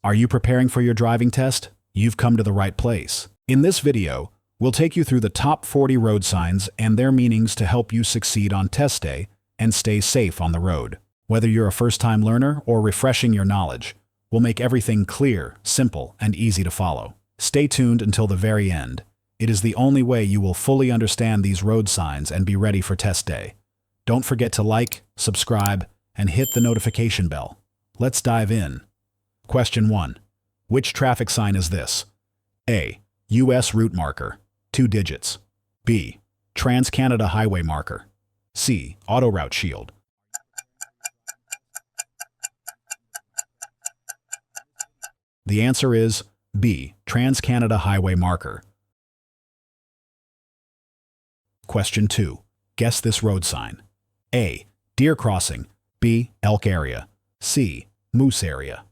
Are you preparing for your driving test? You've come to the right place. In this video, we'll take you through the top 40 road signs and their meanings to help you succeed on test day and stay safe on the road. Whether you're a first-time learner or refreshing your knowledge, we'll make everything clear, simple, and easy to follow. Stay tuned until the very end. It is the only way you will fully understand these road signs and be ready for test day. Don't forget to like, subscribe, and hit the notification bell. Let's dive in. Question 1. Which traffic sign is this? A. U.S. route marker, 2 digits. B. Trans-Canada highway marker. C. Auto route shield. The answer is B. Trans-Canada highway marker. Question 2. Guess this road sign. A. Deer crossing. B. Elk area. C. Moose area.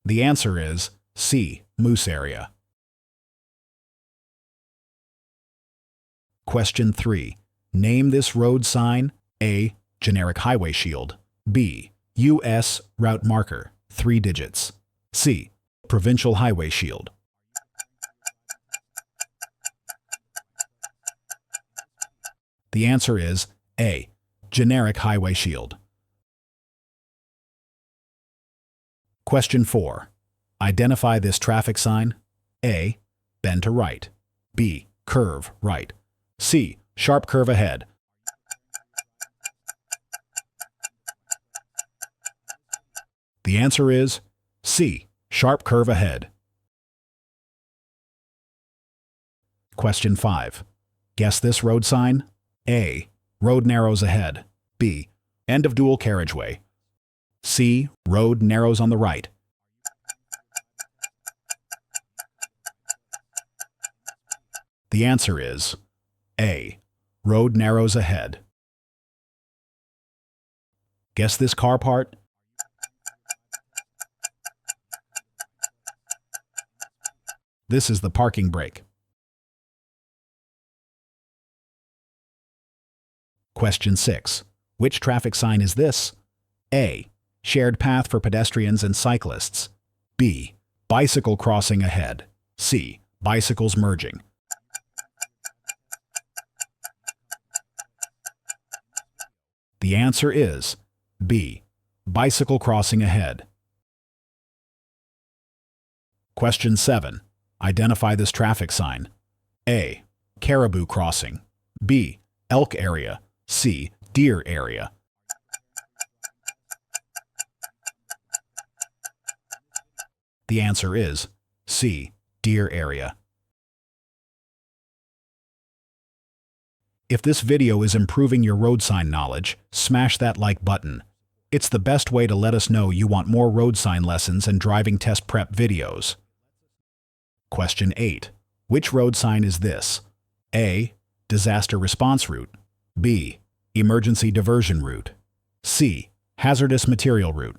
The answer is C. Moose area. Question 3. Name this road sign. A. Generic highway shield. B. U.S. route marker, 3 digits. C. Provincial highway shield. The answer is A. Generic highway shield. Question 4. Identify this traffic sign. A. Bend to right. B. Curve right. C. Sharp curve ahead. The answer is C. Sharp curve ahead. Question 5. Guess this road sign. A. Road narrows ahead. B. End of dual carriageway. C. Road narrows on the right. The answer is A. Road narrows ahead. Guess this car part. This is the parking brake. Question 6. Which traffic sign is this? A. Shared path for pedestrians and cyclists. B. Bicycle crossing ahead. C. Bicycles merging. The answer is B. Bicycle crossing ahead. Question 7. Identify this traffic sign. A. Caribou crossing. B. Elk area. C. Deer area. The answer is C. Deer area. If this video is improving your road sign knowledge, smash that like button. It's the best way to let us know you want more road sign lessons and driving test prep videos. Question 8. Which road sign is this? A. Disaster response route. B. Emergency diversion route. C. Hazardous material route.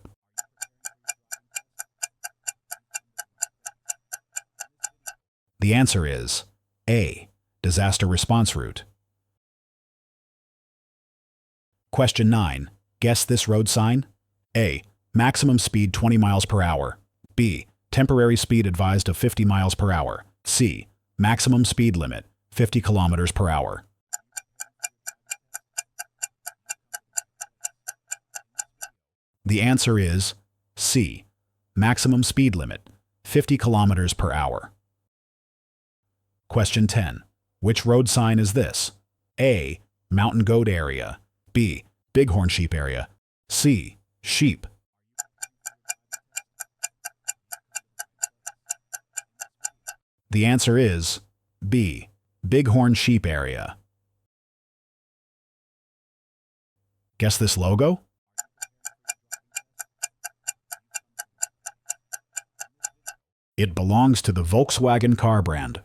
The answer is A. Disaster response route. Question 9. Guess this road sign. A. Maximum speed 20 miles per hour. B. Temporary speed advised of 50 miles per hour. C. Maximum speed limit 50 kilometers per hour. The answer is C. Maximum speed limit 50 kilometers per hour. Question 10. Which road sign is this? A. Mountain goat area. B. Bighorn sheep area. C. Sheep. The answer is B. Bighorn sheep area. Guess this logo? It belongs to the Volkswagen car brand.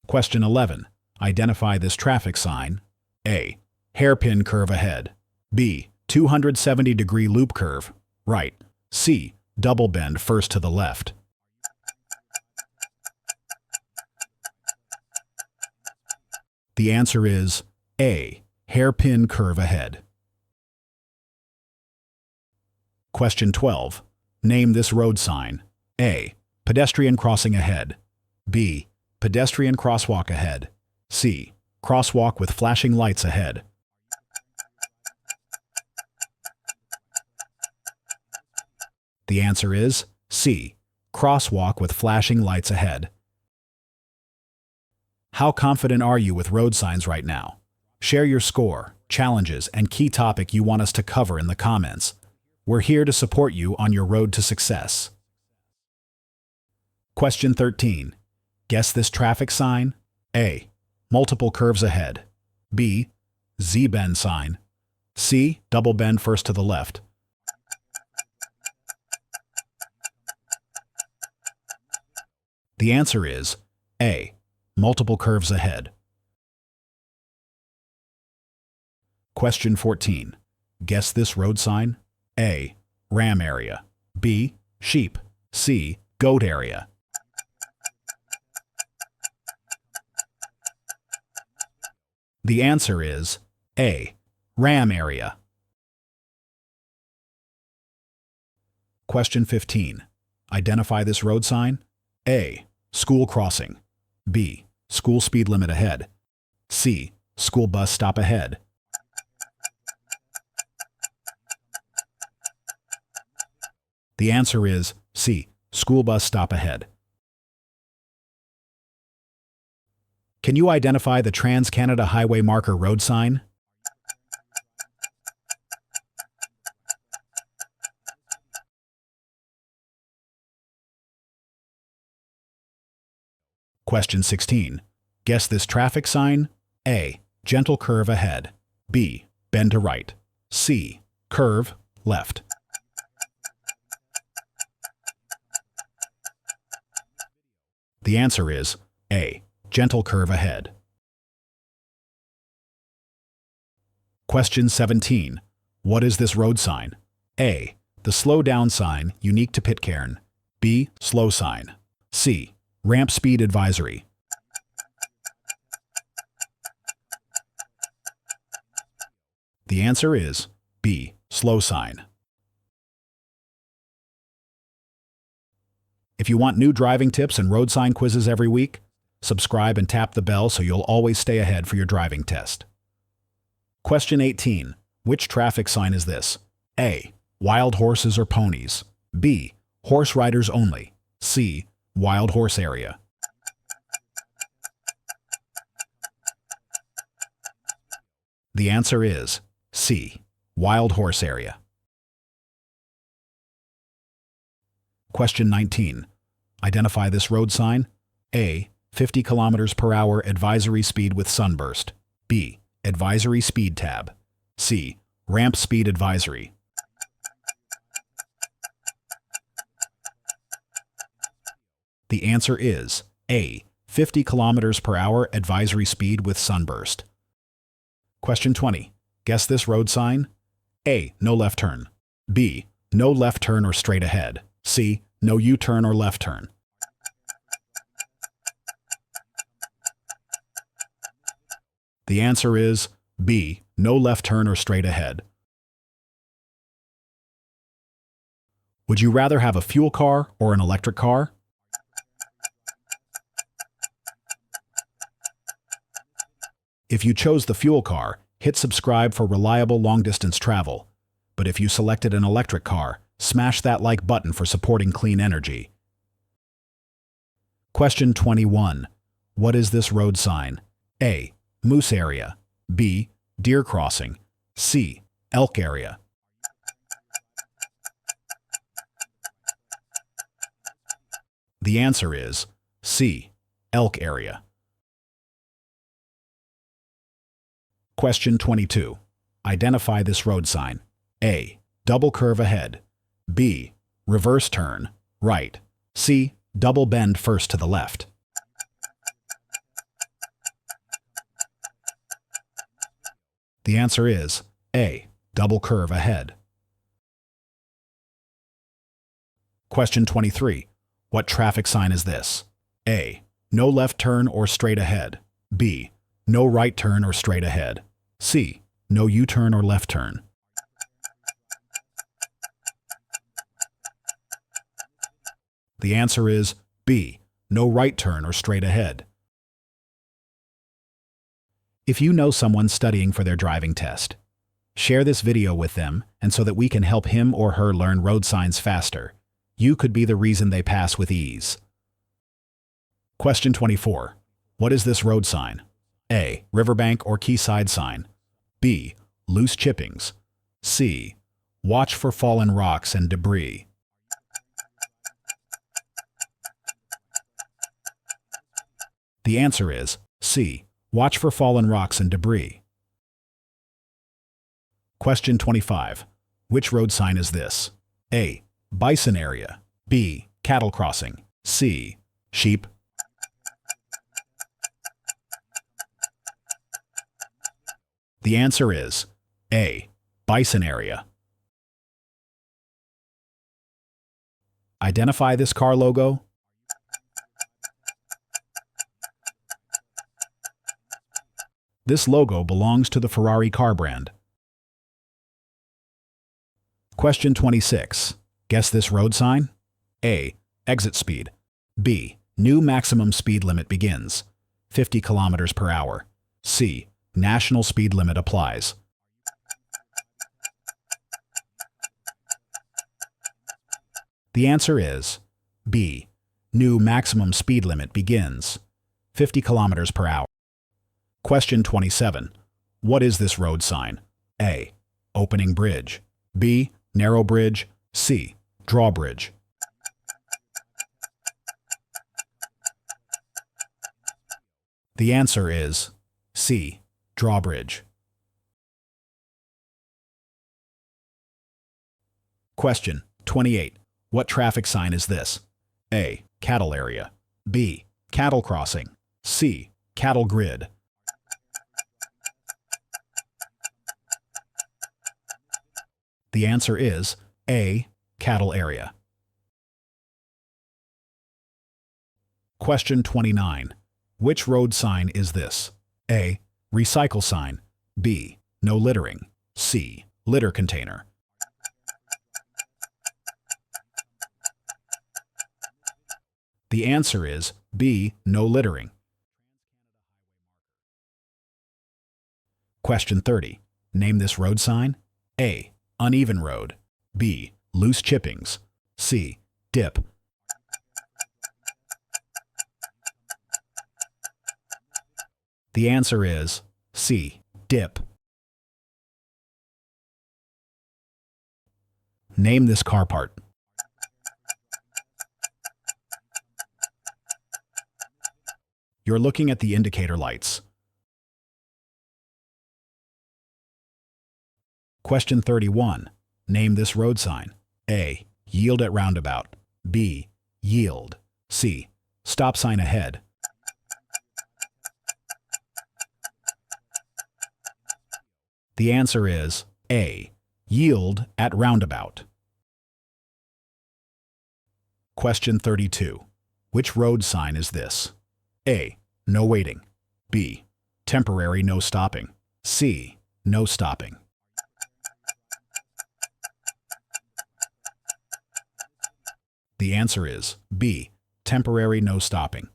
Question 11. Identify this traffic sign. A. Hairpin curve ahead. B. 270-degree loop curve, right. C. Double bend first to the left. The answer is A. hairpin curve ahead. Question 12. Name this road sign. A. Pedestrian crossing ahead. B. Pedestrian crosswalk ahead. C. Crosswalk with flashing lights ahead. The answer is C. Crosswalk with flashing lights ahead. How confident are you with road signs right now? Share your score, challenges, and key topic you want us to cover in the comments. We're here to support you on your road to success. Question 13. Guess this traffic sign. A. Multiple curves ahead. B. Z-bend sign. C. Double bend first to the left. The answer is A. Multiple curves ahead. Question 14. Guess this road sign. A. Ram area. B. Sheep. C. Goat area. The answer is A. Ram area. Question 15. Identify this road sign. A. School crossing. B. School speed limit ahead. C. School bus stop ahead. The answer is C. School bus stop ahead. Can you identify the Trans-Canada Highway marker road sign? Question 16. Guess this traffic sign. A. Gentle curve ahead. B. Bend to right. C. Curve left. The answer is A. Gentle curve ahead. Question 17. What is this road sign? A. The slow down sign unique to Pitcairn. B. Slow sign. C. Ramp speed advisory. The answer is B. Slow sign. If you want new driving tips and road sign quizzes every week, subscribe and tap the bell so you'll always stay ahead for your driving test. Question 18. Which traffic sign is this? A. Wild horses or ponies. B. Horse riders only. C. Wild horse area. The answer is C. Wild horse area. Question 19. Identify this road sign. A. 50 kilometers per hour advisory speed with sunburst. B. Advisory speed tab. C. Ramp speed advisory. The answer is A. 50 kilometers per hour advisory speed with sunburst. Question 20. Guess this road sign. A. No left turn. B. No left turn or straight ahead. C. No U-turn or left turn. The answer is B. No left turn or straight ahead. Would you rather have a fuel car or an electric car? If you chose the fuel car, hit subscribe for reliable long-distance travel. But if you selected an electric car, smash that like button for supporting clean energy. Question 21. What is this road sign? A. Moose area. B. Deer crossing. C. Elk area. The answer is C. Elk area. Question 22. Identify this road sign. A. Double curve ahead. B. Reverse turn, right. C. Double bend first to the left. The answer is A. Double curve ahead. Question 23. What traffic sign is this? A. No left turn or straight ahead. B. No right turn or straight ahead. C. No U-turn or left turn. The answer is B. No right turn or straight ahead. If you know someone studying for their driving test, share this video with them and so that we can help him or her learn road signs faster. You could be the reason they pass with ease. Question 24. What is this road sign? A. Riverbank or quayside sign. B. Loose chippings. C. Watch for fallen rocks and debris. The answer is C. Watch for fallen rocks and debris. Question 25. Which road sign is this? A. Bison area. B. Cattle crossing. C. Sheep. The answer is A. Bison area. Identify this car logo. This logo belongs to the Ferrari car brand. Question 26. Guess this road sign? A. Exit speed. B. New maximum speed limit begins. 50 kilometers per hour. C. National speed limit applies. The answer is B. New maximum speed limit begins. 50 kilometers per hour. Question 27. What is this road sign? A. Opening bridge. B. Narrow bridge. C. Drawbridge. The answer is C. Drawbridge. Question 28. What traffic sign is this? A. Cattle area. B. Cattle crossing. C. Cattle grid. The answer is A. Cattle area. Question 29. Which road sign is this? A. Recycle sign. B. No littering. C. Litter container. The answer is B. No littering. Question 30. Name this road sign. A. Uneven road. B. Loose chippings. C. Dip. The answer is C. Dip. Name this car part. You're looking at the indicator lights. Question 31. Name this road sign. A. Yield at roundabout. B. Yield. C. Stop sign ahead. The answer is A. Yield at roundabout. Question 32. Which road sign is this? A. No waiting. B. Temporary no stopping. C. No stopping. The answer is B. Temporary no stopping.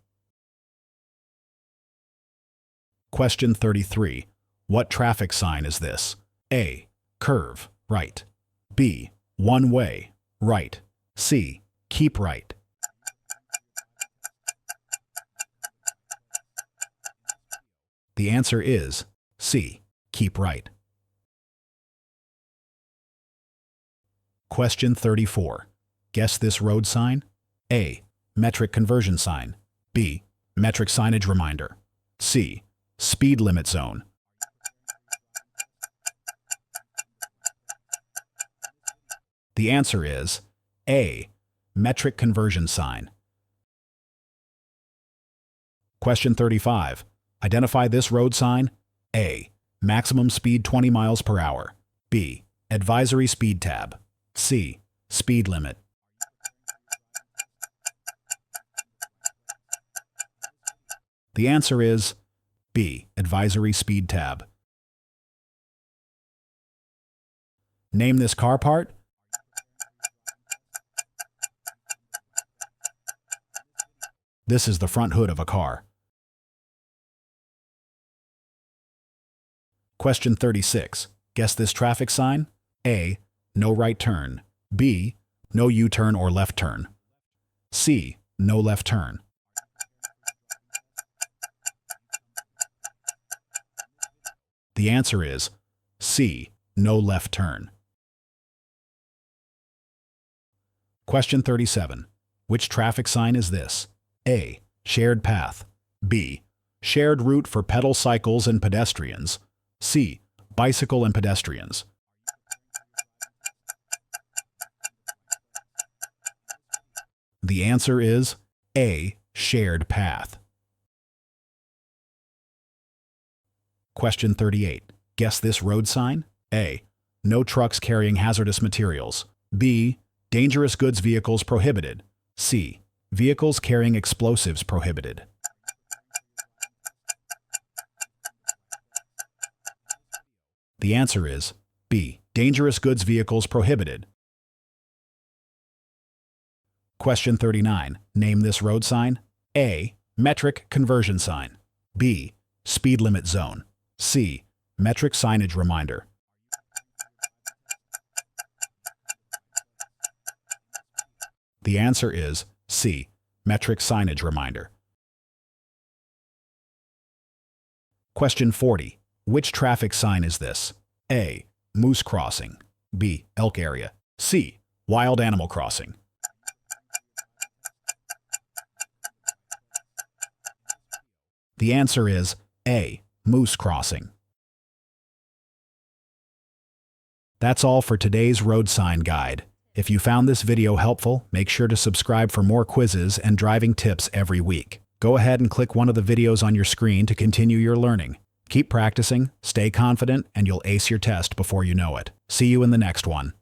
Question 33. What traffic sign is this? A. Curve, right. B. One way, right. C. Keep right. The answer is C. Keep right. Question 34. Guess this road sign? A. Metric conversion sign. B. Metric signage reminder. C. Speed limit zone. The answer is A. Metric conversion sign. Question 35. Identify this road sign. A. Maximum speed 20 miles per hour. B. Advisory speed tab. C. Speed limit. The answer is B. Advisory speed tab. Name this car part. This is the front hood of a car. Question 36. Guess this traffic sign. A. No right turn. B. No U-turn or left turn. C. No left turn. The answer is C. No left turn. Question 37. Which traffic sign is this? A. Shared path. B. Shared route for pedal cycles and pedestrians. C. Bicycle and pedestrians. The answer is A. Shared path. Question 38. Guess this road sign. A. No trucks carrying hazardous materials. B. Dangerous goods vehicles prohibited. C. Vehicles carrying explosives prohibited. The answer is B. Dangerous goods vehicles prohibited. Question 39. Name this road sign. A. Metric conversion sign. B. Speed limit zone. C. Metric signage reminder. The answer is C. Metric signage reminder. Question 40. Which traffic sign is this? A. Moose crossing. B. Elk area. C. Wild animal crossing. The answer is A. Moose crossing. That's all for today's road sign guide. If you found this video helpful, make sure to subscribe for more quizzes and driving tips every week. Go ahead and click one of the videos on your screen to continue your learning. Keep practicing, stay confident, and you'll ace your test before you know it. See you in the next one.